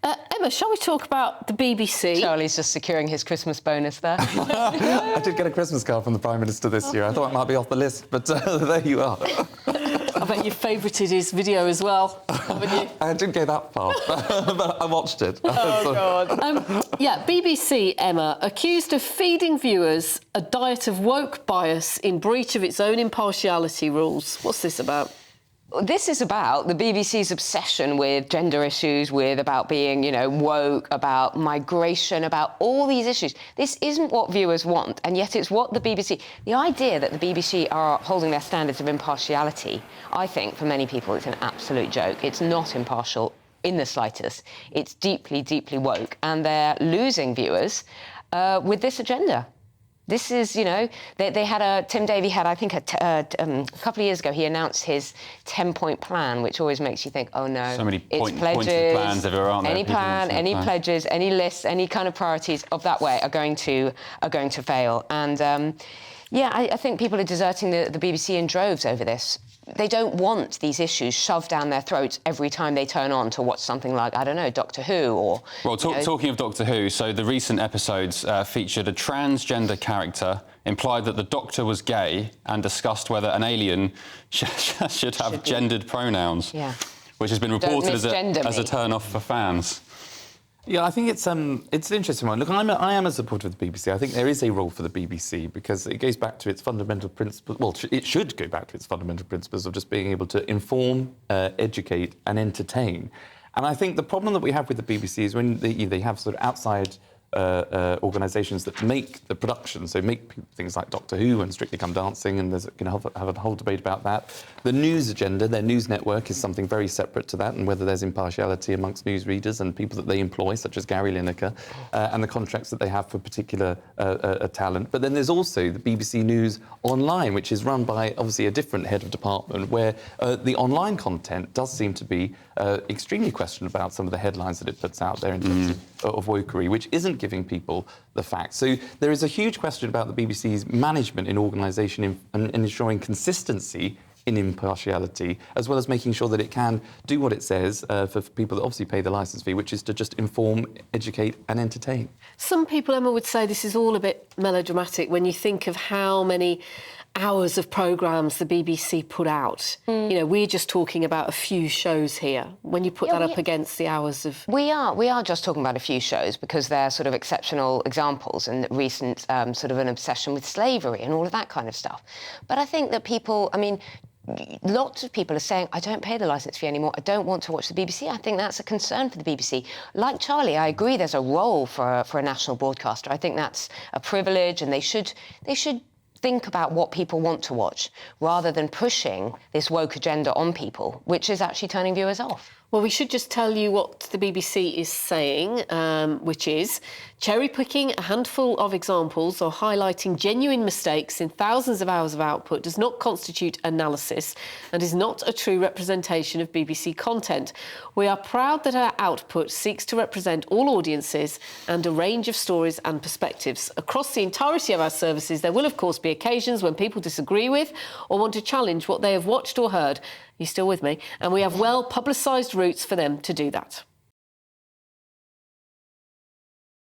Emma, shall we talk about the BBC? Charlie's just securing his Christmas bonus there. I did get a Christmas card from the Prime Minister this year. I thought it might be off the list, but there you are. I bet you favourited his video as well, haven't you? I didn't go that far, but I watched it. Oh, God. Yeah, BBC, Emma, accused of feeding viewers a diet of woke bias in breach of its own impartiality rules. What's this about? This is about the BBC's obsession with gender issues, about being, woke, about migration, about all these issues. This isn't what viewers want, and yet it's what the BBC... The idea that the BBC are holding their standards of impartiality, I think, for many people, it's an absolute joke. It's not impartial in the slightest. It's deeply, deeply woke, and they're losing viewers with this agenda. This is, they had Tim Davie had, I think, a couple of years ago, he announced his 10-point plan, which always makes you think, oh, no. So many pledges, plans everywhere, aren't there? Any plan, any pledges, any lists, any kind of priorities of that way are going to fail. And, I think people are deserting the BBC in droves over this. They don't want these issues shoved down their throats every time they turn on to watch something like, I don't know, Doctor Who or... Well, talking of Doctor Who, so the recent episodes featured a transgender character, implied that the Doctor was gay, and discussed whether an alien should have gendered pronouns, which has been reported as a turn-off for fans. Yeah, I think it's an interesting one. Look, I am a supporter of the BBC. I think there is a role for the BBC because it goes back to its fundamental principles. Well, it should go back to its fundamental principles of just being able to inform, educate and entertain. And I think the problem that we have with the BBC is when they have sort of outside organisations that make the production, so make things like Doctor Who and Strictly Come Dancing, and there's have a whole debate about that. The news agenda, their news network, is something very separate to that, and whether there's impartiality amongst newsreaders and people that they employ, such as Gary Lineker, and the contracts that they have for particular talent. But then there's also the BBC News Online, which is run by, obviously, a different head of department, where the online content does seem to be extremely questioned about some of the headlines that it puts out there in terms of wokery, which isn't giving people the facts. So there is a huge question about the BBC's management in organisation and ensuring consistency in impartiality, as well as making sure that it can do what it says for people that obviously pay the licence fee, which is to just inform, educate and entertain. Some people, Emma, would say this is all a bit melodramatic when you think of how many hours of programmes the BBC put out. We're just talking about a few shows here. When you put that up against the hours of... We are just talking about a few shows because they're sort of exceptional examples and recent sort of an obsession with slavery and all of that kind of stuff. But I think that people, lots of people are saying, I don't pay the licence fee anymore, I don't want to watch the BBC. I think that's a concern for the BBC. Like Charlie, I agree there's a role for a national broadcaster. I think that's a privilege, and they should think about what people want to watch rather than pushing this woke agenda on people, which is actually turning viewers off. Well, we should just tell you what the BBC is saying, which is cherry-picking a handful of examples or highlighting genuine mistakes in thousands of hours of output does not constitute analysis and is not a true representation of BBC content. We are proud that our output seeks to represent all audiences and a range of stories and perspectives. Across the entirety of our services, there will, of course, be occasions when people disagree with or want to challenge what they have watched or heard. Are you still with me? And we have well-publicised routes for them to do that.